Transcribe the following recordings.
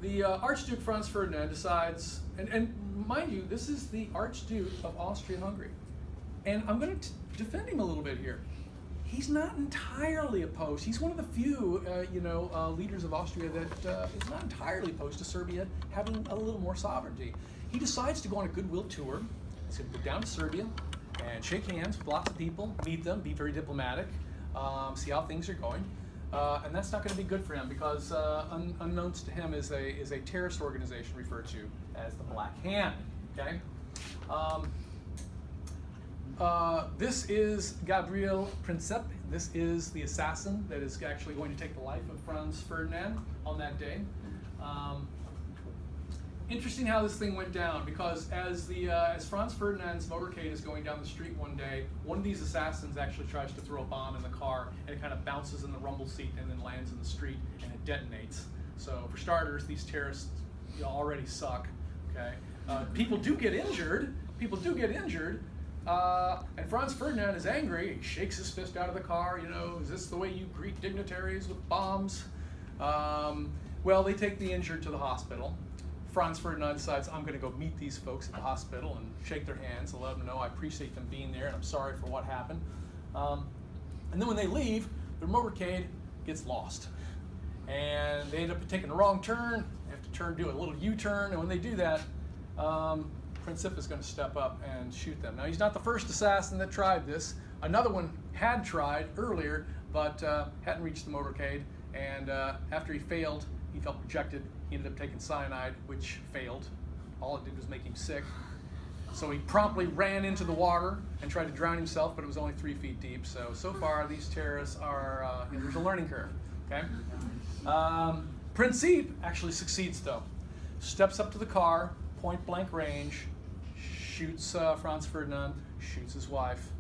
the Archduke Franz Ferdinand decides, and mind you, this is the Archduke of Austria-Hungary. And I'm going to defend him a little bit here. He's not entirely opposed. He's one of the few, leaders of Austria that is not entirely opposed to Serbia having a little more sovereignty. He decides to go on a goodwill tour. He's going to go down to Serbia and shake hands with lots of people, meet them, be very diplomatic, see how things are going. And that's not going to be good for him because, unbeknownst to him, is a terrorist organization referred to as the Black Hand. Okay. This is Gabriel Princip. This is the assassin that is actually going to take the life of Franz Ferdinand on that day. Interesting how this thing went down, because as Franz Ferdinand's motorcade is going down the street one day, one of these assassins actually tries to throw a bomb in the car, and it kind of bounces in the rumble seat and then lands in the street and it detonates. So for starters, these terrorists already suck. Okay, people do get injured. People do get injured. And Franz Ferdinand is angry. He shakes his fist out of the car. Is this the way you greet dignitaries, with bombs? Well, they take the injured to the hospital. Franz Ferdinand decides, I'm going to go meet these folks at the hospital and shake their hands and let them know I appreciate them being there and I'm sorry for what happened. And then when they leave, their motorcade gets lost. And they end up taking a wrong turn. They have to do a little U-turn. And when they do that, Princip is going to step up and shoot them. Now, he's not the first assassin that tried this. Another one had tried earlier, but hadn't reached the motorcade. And after he failed, he felt rejected. He ended up taking cyanide, which failed. All it did was make him sick. So he promptly ran into the water and tried to drown himself, but it was only 3 feet deep. So far, these terrorists are, there's a learning curve, okay? Princip actually succeeds, though. Steps up to the car, point blank range, shoots Franz Ferdinand, shoots his wife.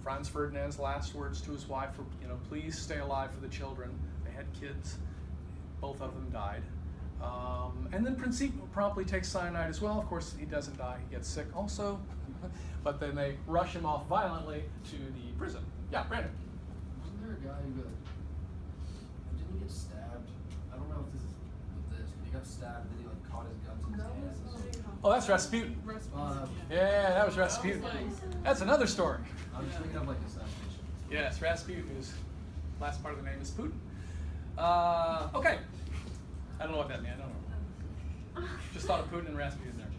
Franz Ferdinand's last words to his wife were, please stay alive for the children. They had kids. Both of them died. And then Princip promptly takes cyanide as well. Of course, he doesn't die. He gets sick also. But then they rush him off violently to the prison. Yeah, Brandon. Wasn't there a guy who didn't he get stabbed? I don't know if this is with this, but he got stabbed and then he caught his guns in his hands. Oh, that's Rasputin. Yeah, that was Rasputin. That's another story. I'm just thinking of assassination. Yes, Rasputin, whose last part of the name is Putin. Okay. I don't know what that meant. I don't know. Just thought of Putin and Rasputin there.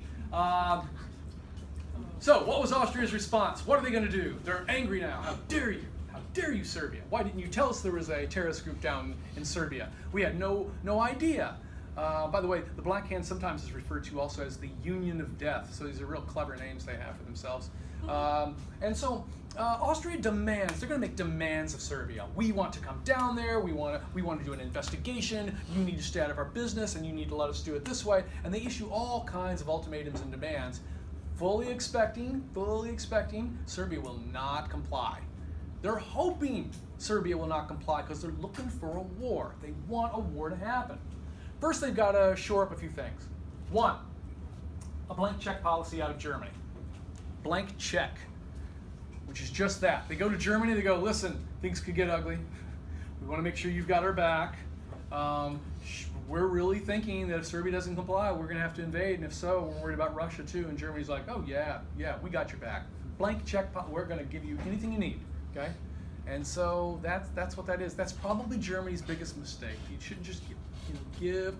So, what was Austria's response? What are they going to do? They're angry now. How dare you? How dare you, Serbia? Why didn't you tell us there was a terrorist group down in Serbia? We had no idea. By the way, the Black Hand sometimes is referred to also as the Union of Death. So these are real clever names they have for themselves. And so Austria demands, they're going to make demands of Serbia. We want to come down there, we want to do an investigation, you need to stay out of our business, and you need to let us do it this way. And they issue all kinds of ultimatums and demands, fully expecting Serbia will not comply. They're hoping Serbia will not comply because they're looking for a war. They want a war to happen. First, they've got to shore up a few things. One, a blank check policy out of Germany. Blank check, which is just that. They go to Germany, they go, listen, things could get ugly. We want to make sure you've got our back. We're really thinking that if Serbia doesn't comply, we're going to have to invade, and if so, we're worried about Russia too. And Germany's like, oh yeah, we got your back. Blank check, we're going to give you anything you need, okay? And so that's what that is. That's probably Germany's biggest mistake. You shouldn't just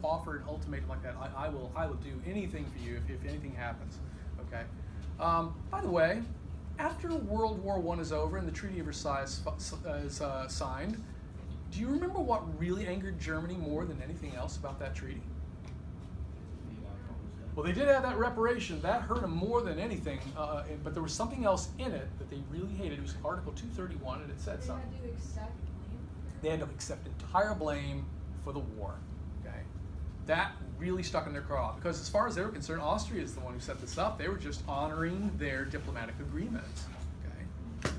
offer an ultimatum like that. I will do anything for you if anything happens, okay? By the way, after World War I is over and the Treaty of Versailles is signed, do you remember what really angered Germany more than anything else about that treaty? Well, they did have that reparation. That hurt them more than anything, but there was something else in it that they really hated. It was Article 231, and it said something. They had to accept blame? They had to accept entire blame for the war. Okay, that really stuck in their craw, because as far as they were concerned, Austria is the one who set this up. They were just honoring their diplomatic agreements. Okay,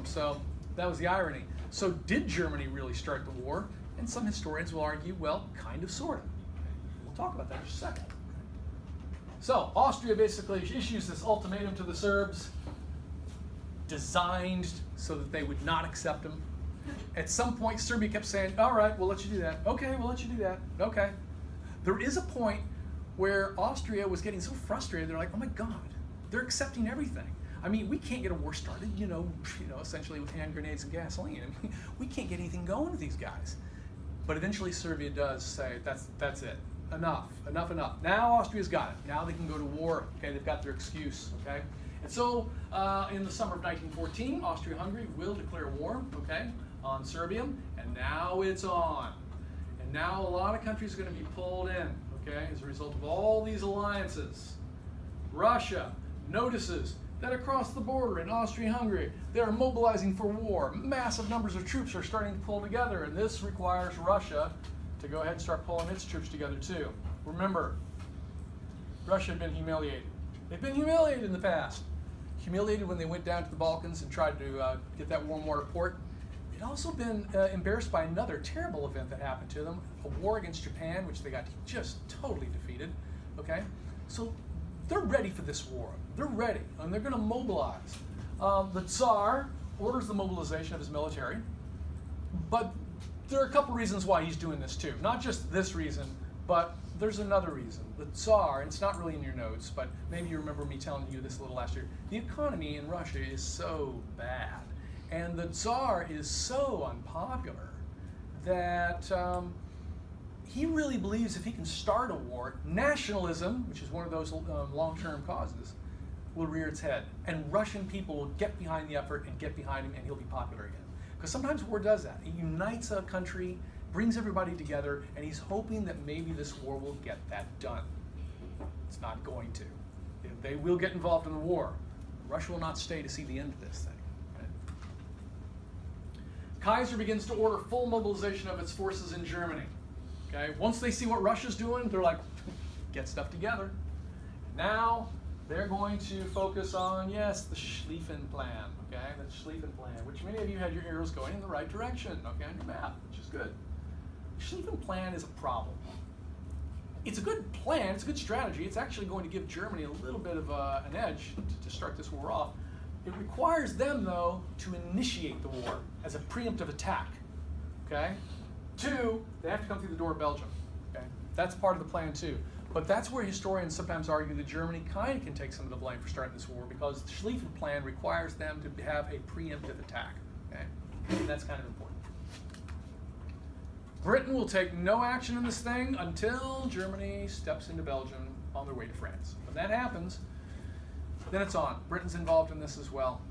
so that was the irony. So did Germany really start the war? And some historians will argue, well, kind of, sort of. Okay. We'll talk about that in just a second. So Austria basically issues this ultimatum to the Serbs, designed so that they would not accept them. At some point, Serbia kept saying, all right, we'll let you do that. Okay, we'll let you do that. Okay. There is a point where Austria was getting so frustrated, they're like, oh my God, they're accepting everything. I mean, we can't get a war started, essentially with hand grenades and gasoline. I mean, we can't get anything going with these guys. But eventually Serbia does say, that's it. Enough. Now Austria's got it. Now they can go to war. Okay, they've got their excuse. Okay, and so in the summer of 1914, Austria-Hungary will declare war. Okay, on Serbia, and now it's on. And now a lot of countries are going to be pulled in. Okay, as a result of all these alliances. Russia notices that across the border in Austria-Hungary, they are mobilizing for war. Massive numbers of troops are starting to pull together, and this requires Russia to go ahead and start pulling its troops together too. Remember, Russia had been humiliated. They've been humiliated in the past. Humiliated when they went down to the Balkans and tried to get that warm water port. They'd also been embarrassed by another terrible event that happened to them, a war against Japan, which they got just totally defeated. Okay, so they're ready for this war. They're ready, and they're going to mobilize. The Tsar orders the mobilization of his military, but there are a couple reasons why he's doing this too. Not just this reason, but there's another reason. The Tsar, and it's not really in your notes, but maybe you remember me telling you this a little last year, the economy in Russia is so bad, and the Tsar is so unpopular that he really believes if he can start a war, nationalism, which is one of those long-term causes, will rear its head, and Russian people will get behind the effort and get behind him, and he'll be popular again. Because sometimes war does that. It unites a country, brings everybody together, and he's hoping that maybe this war will get that done. It's not going to. They will get involved in the war. Russia will not stay to see the end of this thing. Right? Kaiser begins to order full mobilization of its forces in Germany. Okay? Once they see what Russia's doing, they're like, get stuff together. Now, they're going to focus on, yes, the Schlieffen Plan, okay? The Schlieffen Plan, which many of you had your arrows going in the right direction, okay, on your map, which is good. The Schlieffen Plan is a problem. It's a good plan, it's a good strategy. It's actually going to give Germany a little bit of an edge to start this war off. It requires them, though, to initiate the war as a preemptive attack, okay? 2, they have to come through the door of Belgium, okay? That's part of the plan, too. But that's where historians sometimes argue that Germany kind of can take some of the blame for starting this war, because the Schlieffen Plan requires them to have a preemptive attack. Okay? And that's kind of important. Britain will take no action in this thing until Germany steps into Belgium on their way to France. When that happens, then it's on. Britain's involved in this as well.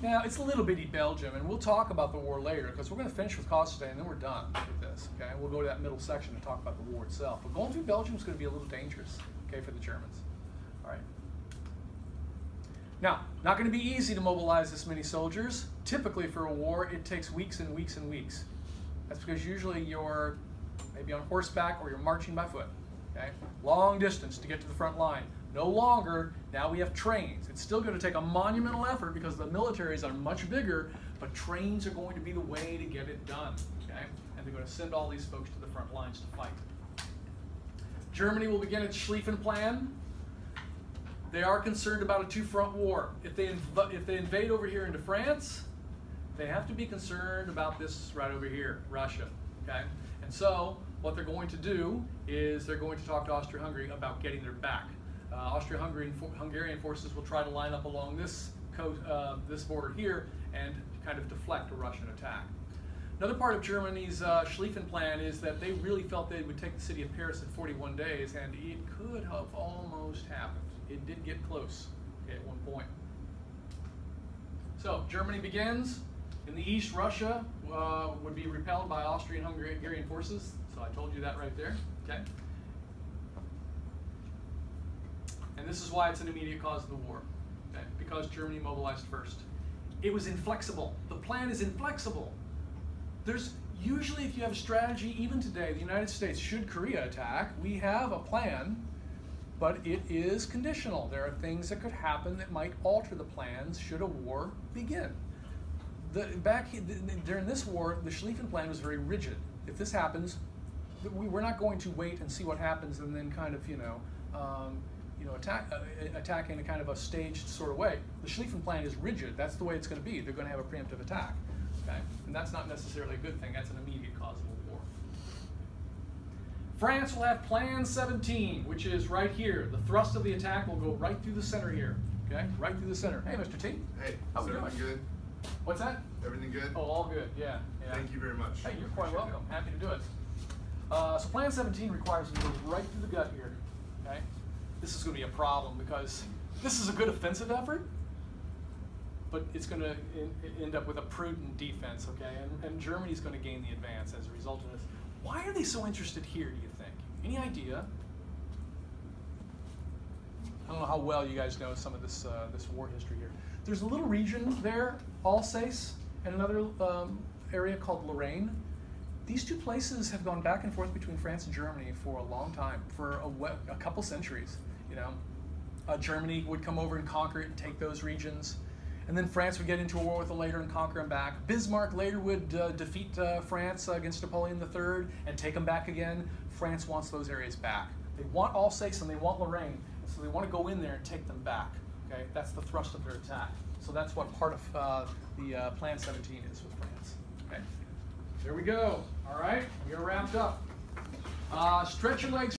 Now, it's a little bitty Belgium, and we'll talk about the war later, because we're going to finish with Cossacks, and then we're done with this. Okay, we'll go to that middle section and talk about the war itself. But going through Belgium is going to be a little dangerous, okay, for the Germans. All right. Now, not going to be easy to mobilize this many soldiers. Typically, for a war, it takes weeks and weeks and weeks. That's because usually you're maybe on horseback or you're marching by foot. Okay, long distance to get to the front line. No longer, now we have trains. It's still going to take a monumental effort because the militaries are much bigger, but trains are going to be the way to get it done, okay? And they're going to send all these folks to the front lines to fight. Germany will begin its Schlieffen Plan. They are concerned about a two-front war. If they invade over here into France, they have to be concerned about this right over here, Russia, okay? And so what they're going to do is they're going to talk to Austria-Hungary about getting their back. Hungarian forces will try to line up along this coast, this border here, and kind of deflect a Russian attack. Another part of Germany's Schlieffen Plan is that they really felt they would take the city of Paris in 41 days, and it could have almost happened. It did get close, okay, at one point. So Germany begins. In the east, Russia would be repelled by Austrian Hungarian forces. So I told you that right there, okay? And this is why it's an immediate cause of the war, okay? Because Germany mobilized first. It was inflexible. The plan is inflexible. There's usually, if you have a strategy, even today, the United States, should Korea attack, we have a plan, but it is conditional. There are things that could happen that might alter the plans should a war begin. During this war, the Schlieffen Plan was very rigid. If this happens, we're not going to wait and see what happens and then kind of, attack in a kind of a staged sort of way. The Schlieffen Plan is rigid. That's the way it's going to be. They're going to have a preemptive attack. Okay? And that's not necessarily a good thing. That's an immediate cause of a war. France will have Plan 17, which is right here. The thrust of the attack will go right through the center here. Okay, right through the center. Hey, Mr. T. Hey, how we doing? everything good? What's that? Everything good? Oh, all good. Yeah. Thank you very much. Hey, you're quite welcome. Happy to do it. So Plan 17 requires you to go right through the gut here. Okay, this is going to be a problem because this is a good offensive effort, but it's going to end up with a prudent defense. Okay, and Germany's going to gain the advance as a result of this. Why are they so interested here, do you think? Any idea? I don't know how well you guys know some of this this war history here. There's a little region there, Alsace, and another area called Lorraine. These two places have gone back and forth between France and Germany for a long time, for a couple centuries. You know, Germany would come over and conquer it and take those regions, and then France would get into a war with it later and conquer them back. Bismarck later would defeat France against Napoleon III and take them back again. France wants those areas back. They want Alsace and they want Lorraine, so they want to go in there and take them back. Okay, that's the thrust of their attack. So that's what part of the Plan 17 is with France. Okay, there we go. All right, we are wrapped up. Stretch your legs.